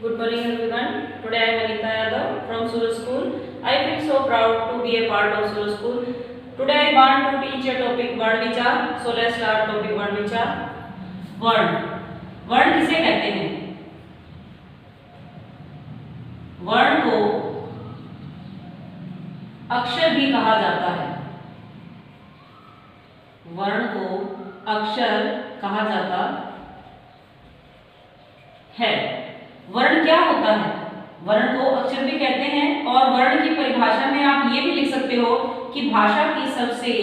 Good morning everyone. Today I am Anita Yadav from Suraj School. I feel so proud to be a part of Suraj School. Today I want to teach a topic word विचार. So let's start topic word विचार. वर्ण. वर्ण किसे कहते हैं? वर्ण को अक्षर भी कहा जाता है. वर्ण को अक्षर कहा जाता है. वर्ण क्या होता है? वर्ण को अक्षर भी कहते हैं और वर्ण की परिभाषा में आप ये भी लिख सकते हो कि भाषा की सबसे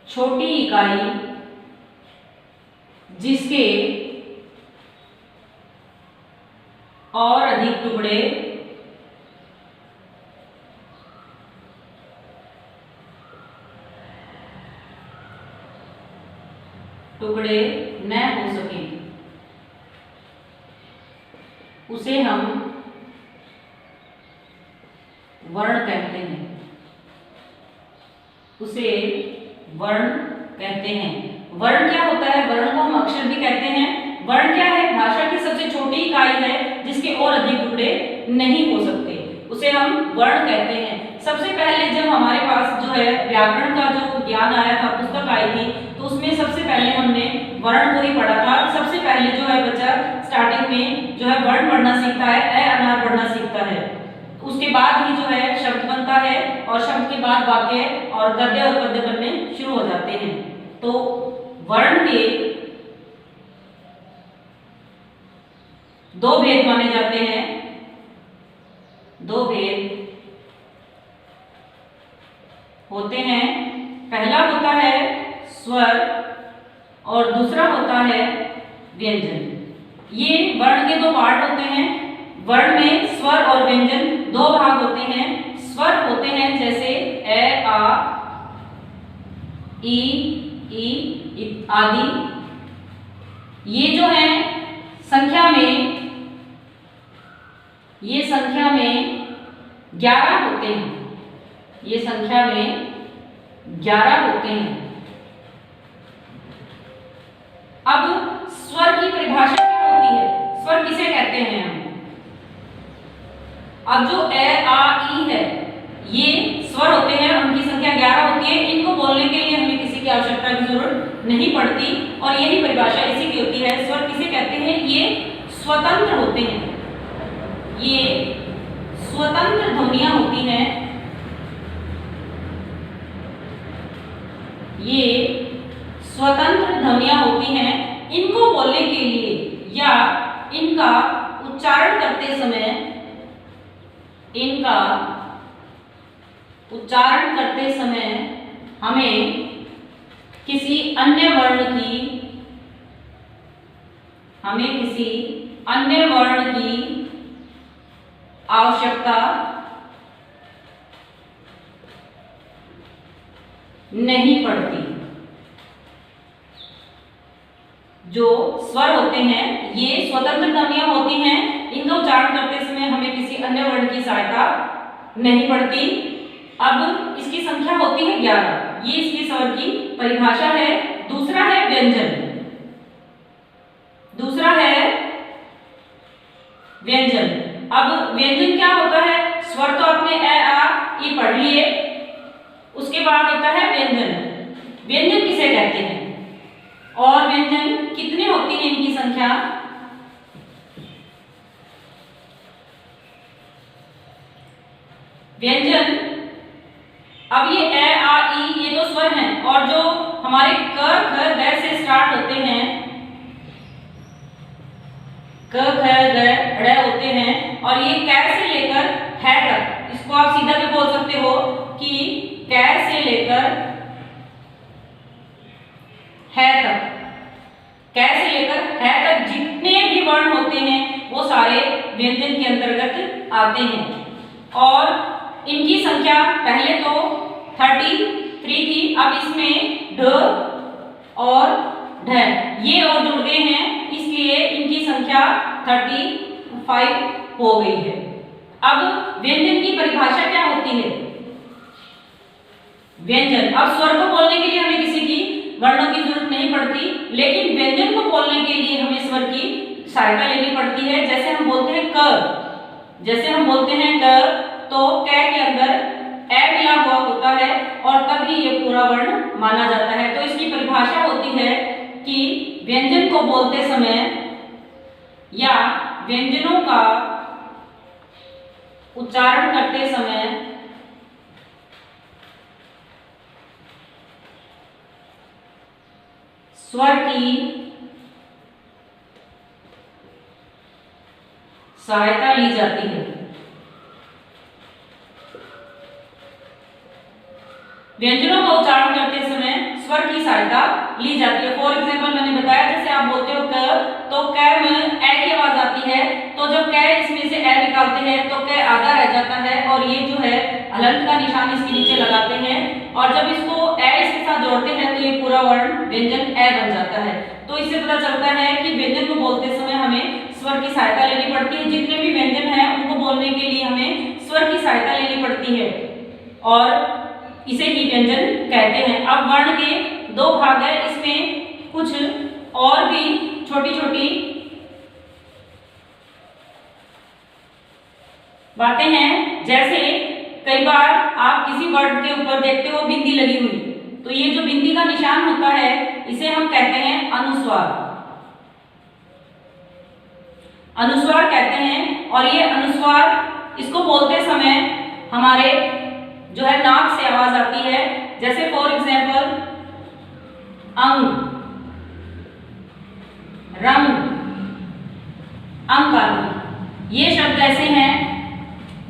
छोटी इकाई जिसके और अधिक टुकड़े न हो सके उसे हम वर्ण कहते हैं. वर्ण क्या होता है? वर्ण को हम अक्षर भी कहते हैं. वर्ण क्या है? भाषा की सबसे छोटी इकाई है जिसके और अधिक टुकड़े नहीं हो सकते, उसे हम वर्ण कहते हैं. सबसे पहले जब हमारे पास जो है व्याकरण का जो ज्ञान आया था, पुस्तक आई थी, तो उसमें सबसे पहले हमने वर्ण को ही पढ़ा था. सबसे पहले जो है बच्चा स्टार्टिंग में जो है वर्ण पढ़ना सीखता है, अ अनार पढ़ना सीखता है. उसके बाद ही जो है शब्द बनता है और शब्द के बाद वाक्य और गद्य और पद्य बनने शुरू हो जाते हैं. तो वर्ण के दो भेद माने जाते हैं. दो भेद होते हैं. पहला होता है स्वर और दूसरा होता है व्यंजन. ये वर्ण के दो पार्ट होते हैं. वर्ण में स्वर और व्यंजन दो भाग होते हैं. स्वर होते हैं जैसे ए, आ, ई आदि. ये जो है संख्या में 11 होते हैं. ये संख्या में 11 होते हैं. अब स्वर की परिभाषा क्या होती है? स्वर किसे कहते हैं हम? अब जो ए, आ, ई है, ये स्वर होते हैं, उनकी संख्या 11 होती है. इनको बोलने के लिए हमें किसी की आवश्यकता की जरूरत नहीं पड़ती और यही परिभाषा इसी की होती है. स्वर किसे कहते हैं? ये स्वतंत्र होते हैं. ये स्वतंत्र ध्वनियां होती हैं. ये स्वतंत्र ध्वनियां होती हैं. इनको बोलने के लिए या इनका उच्चारण करते समय हमें किसी अन्य वर्ण की आवश्यकता नहीं पड़ती. जो स्वर होते हैं ये स्वतंत्र ध्वनियां होती हैं. इनका उच्चारण करते समय हमें किसी अन्य वर्ण की सहायता नहीं पड़ती. अब इसकी संख्या होती है 11. ये इसके स्वर की परिभाषा है. दूसरा है व्यंजन. अब व्यंजन क्या होता है? स्वर तो आपने ए, आ, ई पढ़ लिए. उसके बाद होता है व्यंजन. व्यंजन किसे कहते हैं और व्यंजन कितने होती है? इनकी संख्या व्यंजन. अब ये ए, आ, ई ये तो स्वर हैं और जो हमारे क, ख, ग से स्टार्ट होते हैं, क, ख, ग, ड़ होते हैं और ये कै से लेकर है तक. इसको आप सीधा भी बोल सकते हो कि कै से लेकर है तक. कै से लेकर है तक जितने भी वर्ण होते हैं वो सारे व्यंजन के अंतर्गत आते हैं. और इनकी संख्या पहले तो 33 थी. अब इसमें ढ और ढ ये और जुड़ गए हैं, इसलिए इनकी संख्या 35 हो गई है. अब व्यंजन की परिभाषा क्या होती है? व्यंजन। अब स्वर को बोलने के लिए हमें किसी की वर्णों की जरूरत नहीं पड़ती, लेकिन व्यंजन को बोलने के लिए हमें स्वर की सहायता लेनी पड़ती है। जैसे हम बोलते हैं क, जैसे हम बोलते हैं क, तो क के अंदर ए मिला हुआ होता है और तभी ये पूरा वर्ण माना जाता है। तो इसकी परिभाषा होती है कि व्यंजन को बोलते समय या व्यंजनों का उच्चारण करते समय स्वर की सहायता ली जाती है। व्यंजनों का उच्चारण करते समय स्वर की सहायता ली जाती है। फॉर एग्जाम्पल मैंने बताया, जैसे आप बोलते हो क, तो क में ए की आवाज आती है, तो जब क इसमें से ए निकालते हैं तो क आधा रह जाता है और ये जो है हलंत का निशान इसके नीचे लगाते हैं और जब इसको ए इसके साथ जोड़ते हैं तो ये पूरा वर्ण व्यंजन ए बन जाता है। तो इससे पता चलता है कि व्यंजन को बोलते समय हमें स्वर की सहायता लेनी पड़ती है। जितने भी व्यंजन हैं उनको बोलने के लिए हमें स्वर की सहायता लेनी पड़ती है और इसे ही व्यंजन कहते हैं। अब वर्ण के दो भाग है, इसमें कुछ और भी छोटी छोटी बातें हैं। जैसे कई बार आप किसी वर्ड के ऊपर देखते हो बिंदी लगी हुई, तो ये जो बिंदी का निशान होता है इसे हम कहते हैं अनुस्वार, अनुस्वार कहते हैं। और ये अनुस्वार इसको बोलते समय हमारे जो है नाक से आवाज आती है। जैसे फॉर एग्जाम्पल अंग, रंग, अंक, ये शब्द ऐसे हैं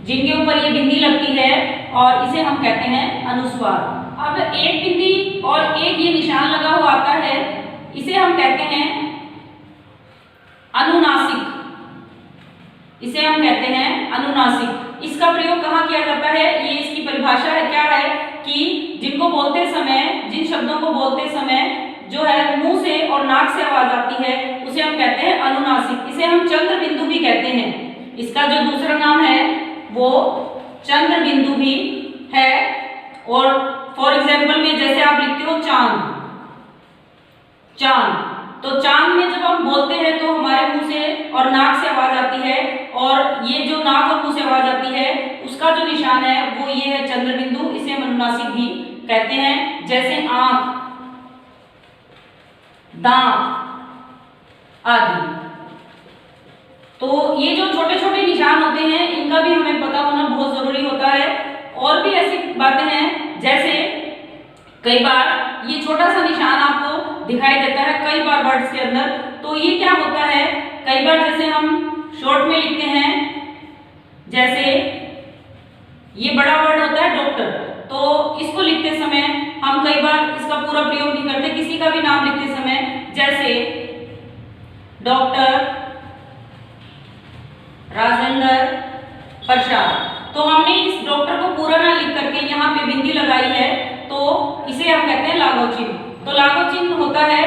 जिनके ऊपर ये बिंदी लगती है और इसे हम कहते हैं अनुस्वार। अब एक बिंदी और एक ये निशान लगा हुआ आता है, इसे हम कहते हैं अनुनासिक, इसे हम कहते हैं अनुनासिक। इसका प्रयोग कहाँ किया जाता है, ये इसकी परिभाषा है, क्या है कि जिनको बोलते समय, जिन शब्दों को बोलते समय जो है मुंह से और नाक से आवाज आती है उसे हम कहते हैं अनुनासिक। इसे हम चंद्र बिंदु भी कहते हैं। इसका जो दूसरा नाम है वो चंद्र बिंदु भी है। और फॉर एग्जाम्पल में जैसे आप लिखते हो चांद, चांद, तो चांद में जब हम बोलते हैं तो हमारे मुंह से और नाक से आवाज आती है और ये जो नाक और मुंह से आवाज आती है उसका जो निशान है वो ये है चंद्र बिंदु, इसे हम अनुनासिक भी कहते हैं। जैसे आंख, दांत आदि। तो ये जो छोटे छोटे निशान होते हैं इनका भी हमें पता होना बहुत जरूरी होता है। और भी ऐसी बातें हैं, जैसे कई बार ये छोटा सा निशान आपको दिखाई देता है कई बार वर्ड्स के अंदर, तो ये क्या होता है, कई बार जैसे हम शॉर्ट में लिखते हैं, जैसे ये बड़ा वर्ड होता है डॉक्टर, तो इसको लिखते समय हम कई बार इसका पूरा प्रयोग नहीं करते, किसी का भी नाम लिखते समय, जैसे डॉक्टर राजेंद्र प्रसाद, तो हमने इस डॉक्टर को पूरा ना लिख करके यहाँ पे बिंदी लगाई है, तो इसे हम कहते हैं लाघव चिन्ह। तो लाघव चिन्ह होता है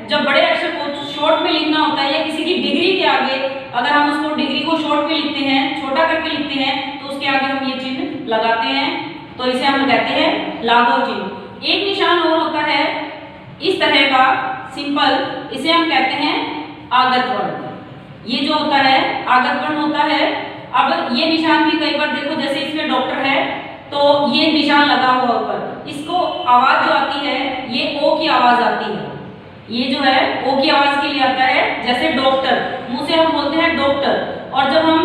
जब बड़े अक्षर को शॉर्ट में लिखना होता है या किसी की डिग्री के आगे अगर हम उसको डिग्री को शॉर्ट में लिखते हैं, छोटा करके लिखते हैं, तो उसके आगे हम ये चिन्ह लगाते हैं, तो इसे हम कहते हैं लाघव चिन्ह। एक निशान और होता है इस तरह का सिंपल, इसे हम कहते हैं आगत वर्ण। ये जो होता है आगत वर्ण होता है। अब ये निशान भी कई बार देखो, जैसे इसमें डॉक्टर है तो ये निशान लगा हुआ ऊपर, इसको आवाज जो आती है ये ओ की आवाज आती है, ये जो है ओ की आवाज के लिए आता है। जैसे डॉक्टर, मुंह से हम बोलते हैं डॉक्टर, और जब हम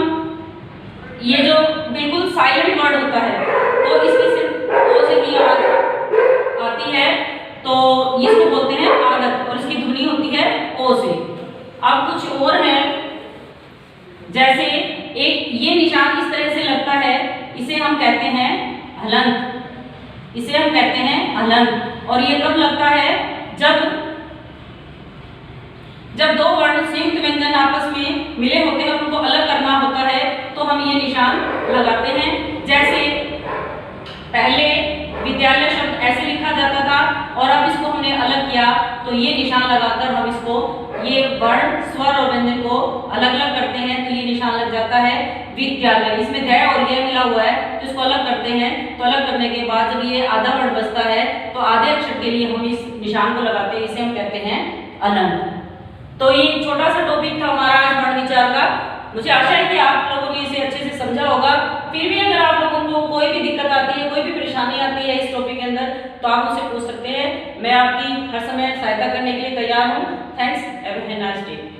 ये जो बिल्कुल साइलेंट वर्ड होता है तो इसकी सिर्फ ओ से ही आवाज आती है, तो इसको बोलते हैं आगत और इसकी ध्वनि होती है ओ से। अब कुछ और है, जैसे एक ये निशान इस तरह से लगता है, इसे हम कहते हैं हलंत, इसे हम कहते हैं हलंत। और ये कब लगता है, जब दो वर्ण संयुक्त व्यंजन आपस में मिले होते हैं, उनको अलग करना होता है, तो हम ये निशान लगाते हैं। जैसे पहले विद्यालय शब्द ऐसे लिखा जाता था और अब इसको हमने अलग किया, तो ये निशान लगाकर हम इसको, ये वर्ण स्वर और व्यंजन को अलग अलग करते हैं, तो ये निशान लग जाता है। विद्यालय। इसमें ध और यह मिला हुआ है तो इसको अलग करते हैं। तो अलग करने के बाद जब ये आधा वर्ण बचता है तो आधे अक्षर के लिए हम इस निशान को लगाते हैं, इसे हम कहते हैं अनंत। तो ये छोटा सा टॉपिक था हमारा आज वर्ण विचार का। मुझे आशा है कि आप लोगों ने इसे अच्छे से समझा होगा। फिर भी अगर आप लोगों को कोई भी दिक्कत आती है, कोई भी परेशानी आती है इस टॉपिक के अंदर, तो आप मुझसे पूछ सकते हैं। मैं आपकी हर समय सहायता करने के लिए तैयार हूँ। Thanks, have a nice day.